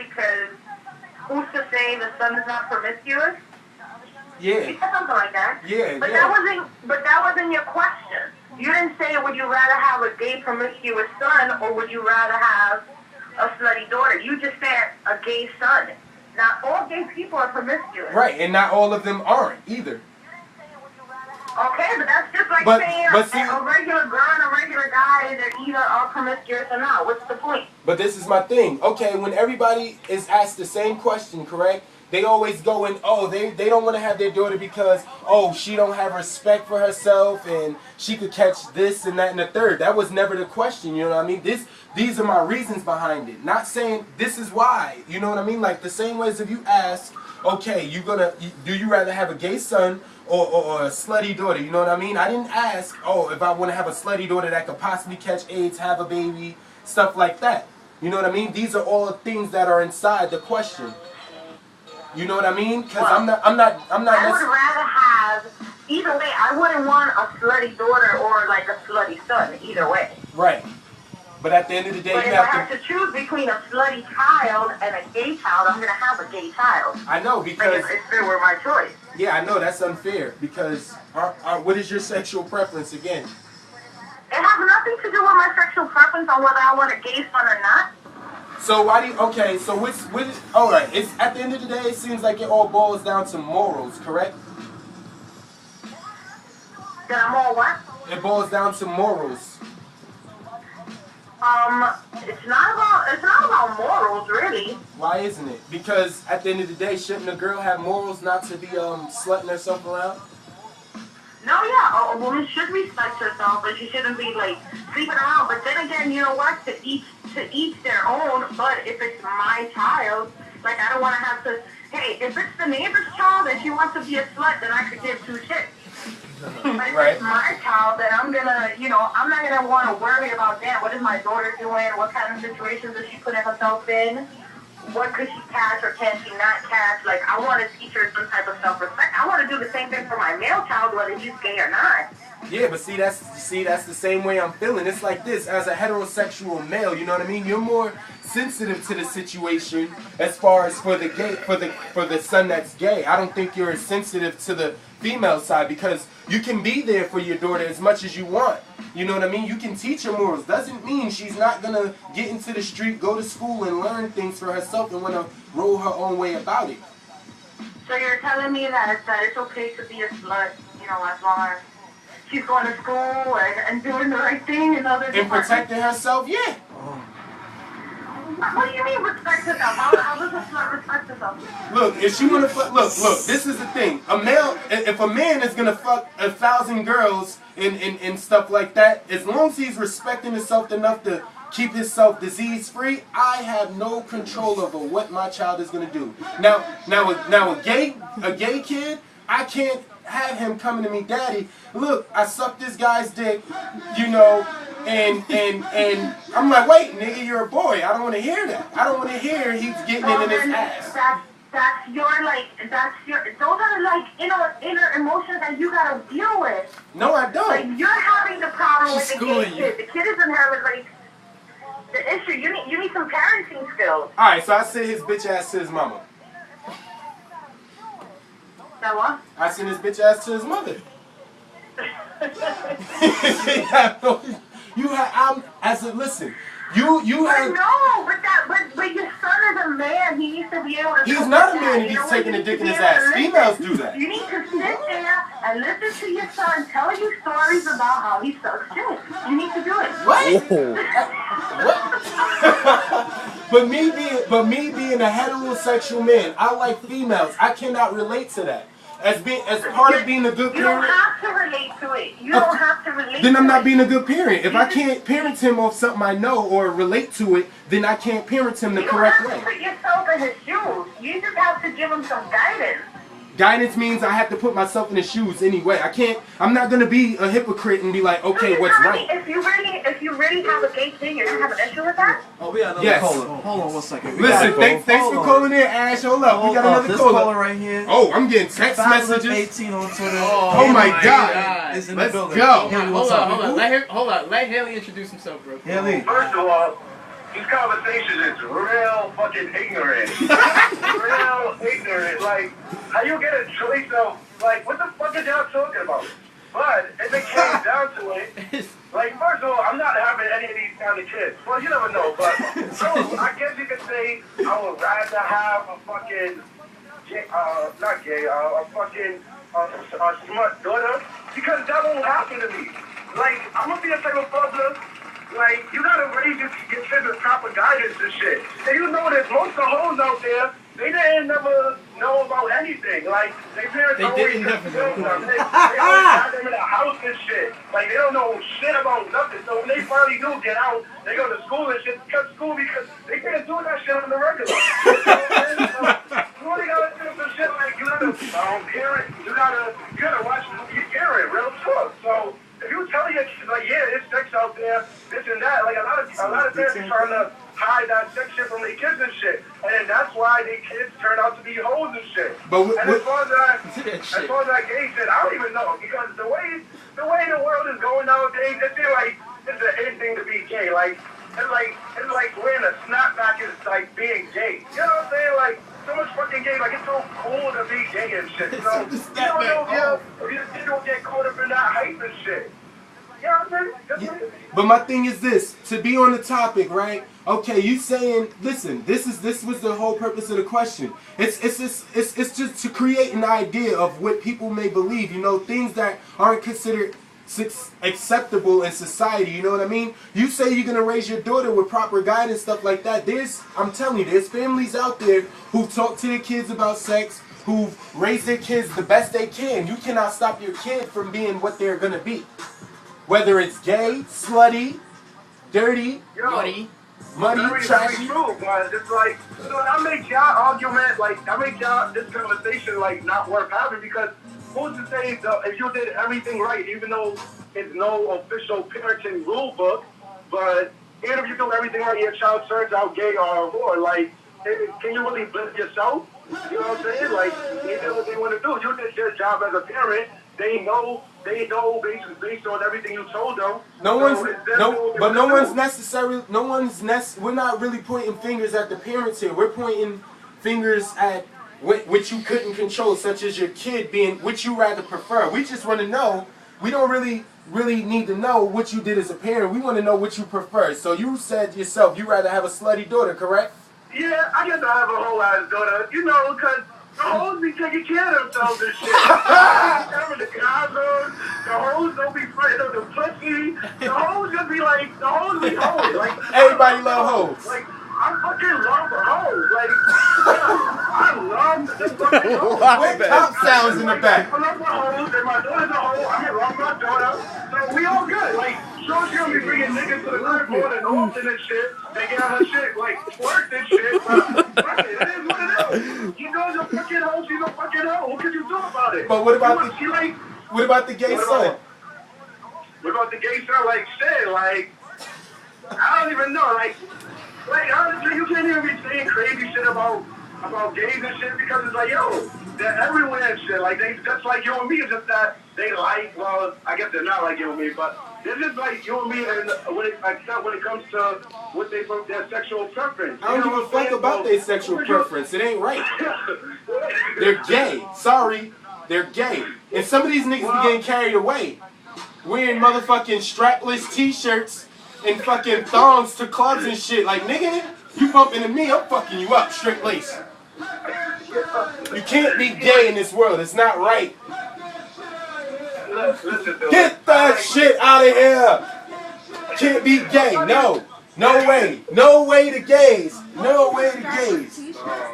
because who's to say the son is not promiscuous? Yeah. You said something like that. Yeah, but yeah. that wasn't your question. You didn't say would you rather have a gay promiscuous son or would you rather have a slutty daughter. You just said a gay son. Not all gay people are promiscuous. Right, and not all of them aren't either. Okay, but that's just like saying a regular girl and a regular guy, they're either are promiscuous or not. What's the point? But this is my thing. Okay, when everybody is asked the same question, correct? They always go in, oh, they don't want to have their daughter because, oh, she don't have respect for herself and she could catch this and that and the third. That was never the question, you know what I mean? These are my reasons behind it. Not saying this is why, you know what I mean? Like the same way as if you ask, okay, do you rather have a gay son or a slutty daughter, you know what I mean? I didn't ask, oh, if I want to have a slutty daughter that could possibly catch AIDS, have a baby, stuff like that. You know what I mean? These are all things that are inside the question. You know what I mean? Because I'm not. I would rather have either way. I wouldn't want a slutty daughter or like a slutty son. Either way. Right. But at the end of the day, but if I have to choose between a slutty child and a gay child, I'm gonna have a gay child. I know because like if it were my choice. Yeah, I know that's unfair because what is your sexual preference again? It has nothing to do with my sexual preference on whether I want a gay son or not. So why do you, okay, so all right, it's at the end of the day, it seems like it all boils down to morals, correct? That I'm all what? It boils down to morals. It's not about morals, really. Why isn't it? Because at the end of the day, shouldn't a girl have morals not to be slutting herself around? No, yeah, a woman should respect herself, but she shouldn't be like sleeping around. But then again, you know what? To each their own. But if it's my child, like I don't want to have to. Hey, if it's the neighbor's child and she wants to be a slut, then I could give two shits. But if it's my child, then I'm gonna, I'm not gonna want to worry about that. What is my daughter doing? What kind of situations is she putting herself in? What could she catch or can she not catch? Like, I want to teach her some type of self-respect. I want to do the same thing for my male child, whether he's gay or not. Yeah, but that's the same way I'm feeling. It's like this, as a heterosexual male, you know what I mean? You're more sensitive to the situation as far as for the son that's gay. I don't think you're as sensitive to the female side because you can be there for your daughter as much as you want. You know what I mean? You can teach her morals. Doesn't mean she's not going to get into the street, go to school, and learn things for herself and want to roll her own way about it. So you're telling me that it's okay to be a slut, as long as she's going to school and doing the right thing and other and protecting herself? Yeah. What do you mean respect herself? How does a slut respect herself? Look, if she want to fuck, look, this is the thing. If a man is going to fuck 1,000 girls and stuff like that, as long as he's respecting himself enough to keep himself disease free, I have no control over what my child is going to do. Now a gay kid, I can't have him coming to me, Daddy, look, I sucked this guy's dick, and I'm like, wait, nigga, you're a boy. I don't want to hear that. I don't want to hear he's getting it in his ass. Those are like inner emotions that you gotta deal with. No, I don't. Like, you're having the problem with the gay kid. The kid isn't having like the issue. You need some parenting skills. Alright, so I sent his bitch ass to his mama. That what? I sent his bitch ass to his mother. Listen. You have. No, but your son is a man. He needs to be able to. He's not a man if he's taking a dick in his ass. Females do that. You need to sit there and listen to your son tell you stories about how he sucks shit. You need to do it. What? What? But me being a heterosexual man, I like females. I cannot relate to that. As part of being a good parent. You don't have to relate to it. You don't have to relate to it. Then I'm not being a good parent. If I can't parent him off something I know or relate to it, then I can't parent him the correct way. You don't have to put yourself in his shoes. You just have to give him some guidance. Guidance means I have to put myself in his shoes anyway. I'm not going to be a hypocrite and be like, okay, what's right? If you really have a gay kid, you're going to have an issue with that? Oh, we got another caller. Hold on one second. Listen, thanks for calling in, Ash. Hold up. We got another caller right here. Oh, I'm getting text messages. 18 on Twitter. Oh my God. Is in the Let's building. go. Haley, Hold on. Let Haley introduce himself, bro. Haley. First of all, These conversations is real fucking ignorant. Real ignorant. Like, how you get a choice of, like, what the fuck is y'all talking about? But if it came down to it, like, first of all, I'm not having any of these kind of kids. Well, you never know, but I guess you could say I would rather have a fucking, not gay, a fucking a smart daughter, because that won't happen to me. Like, I'm gonna be a type of father. Like, you gotta raise your kids with proper guidance and shit. And you know there's most of the hoes out there, they didn't never know about anything. Like, their parents always took care of them. They always had them in the house and shit. Like, they don't know shit about nothing. So when they finally do get out, they go to school and shit, cut school because they can't do that shit on the regular. You only gotta do some shit like, you gotta parent, you gotta watch your parent, real talk. So, if you tell your kids, like, yeah, there's sex out there, this and that, like, a lot of parents are trying to hide that sex shit from their kids and shit. And then that's why their kids turn out to be hoes and shit. And as far as that gay shit, I don't even know, because the way the world is going nowadays, it feels like it's anything to be gay. Like, it's like wearing a snapback is like being gay. You know what I'm saying? Like, so much fucking gay, like, it's so cool to be gay and shit. So, you don't know if you don't get caught up in that hype and shit. You know what I'm saying? But my thing is this, to be on the topic, right? Okay, you saying, listen, this was the whole purpose of the question. It's just to create an idea of what people may believe, you know, things that aren't considered acceptable in society, you know what I mean? You say you're gonna raise your daughter with proper guidance, stuff like that. I'm telling you, there's families out there who talk to their kids about sex, who've raised their kids the best they can. You cannot stop your kid from being what they're gonna be. Whether it's gay, slutty, dirty, muddy, trashy. True, but it's like, so that makes y'all argument, like, that makes y'all, this conversation, like, not worth having, because who's to say if you did everything right, even though it's no official parenting rule book, but even if you do everything right, your child turns out gay or whore, like, can you really blame yourself? You know what I'm saying? Like, they did what they want to do. You did your job as a parent. They know based on everything you told them. We're not really pointing fingers at the parents here. We're pointing fingers at which you couldn't control, such as your kid being which you rather prefer. We just want to know. We don't really need to know what you did as a parent. We want to know what you prefer. So you said yourself you rather have a slutty daughter, correct? Yeah, I guess I have a whole ass daughter. You know, because the hoes be taking care of themselves and shit. The hoes don't be afraid of the pussy. The hoes just be like, the hoes be hoes. Like, everybody love hoes. Like, I fucking love the hoes. Like, I love the fucking hoes. What top sounds in the back? I love the hoes, and my daughter's a hoe. I love my daughter. So we all good. Like, sure, she'll be bringing niggas to the crib more than often and shit. They get on her shit, like, twerk and shit. But, fuck it is what it is. You know, she's a fucking hoe. She's a fucking hoe. What can you do about it? But what about the gay son? What about the gay son? Like, shit, like, I don't even know. Like, honestly, you can't even be saying crazy shit about gays and shit, because it's like, yo, they're everywhere and shit. Like, they just like you and me. It's just that they like, well, I guess they're not like you and me, but they're just like you and me, and except when it comes to what their sexual preference. I don't give a fuck about their sexual preference. It ain't right. They're gay. Sorry, they're gay. And some of these niggas be getting carried away, wearing motherfucking strapless t-shirts and fucking thongs to clubs and shit. Like, nigga, you bump into me, I'm fucking you up, straight lace. You can't be gay in this world. It's not right. Get that shit out of here. Can't be gay. No. No way. No way to gays. No way to gays.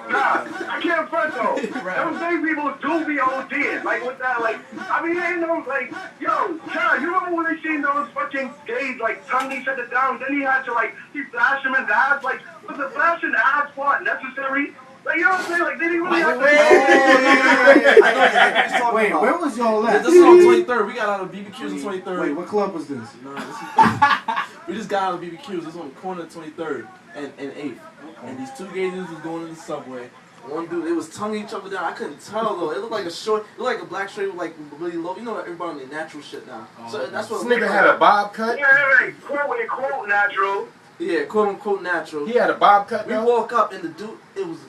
Nah, I can't front though. Those gay people do be ODing. Like, with that, like, I mean, they know, like, yo, John, you remember when they seen those fucking gays, like, tongue each other down, then he had to, like, he flashed him his ass, like, was the flashing ass part necessary? Like, you know what I'm saying? Like, they didn't really have to... Wait, where was y'all at? This is on 23rd. We got out of BBQs on 23rd. Wait, what club was this? We just got out of BBQs. It's on the corner of 23rd and 8th. And these two gay dudes was going in the subway. One dude, it was tonguing each other down. I couldn't tell though. It looked like a short, it looked like a black straight with like really low. You know, everybody on their natural shit now. So that's what. This nigga had a bob cut. Yeah, quote natural. Yeah, quote unquote natural. He had a bob cut We though? woke up and the dude, it was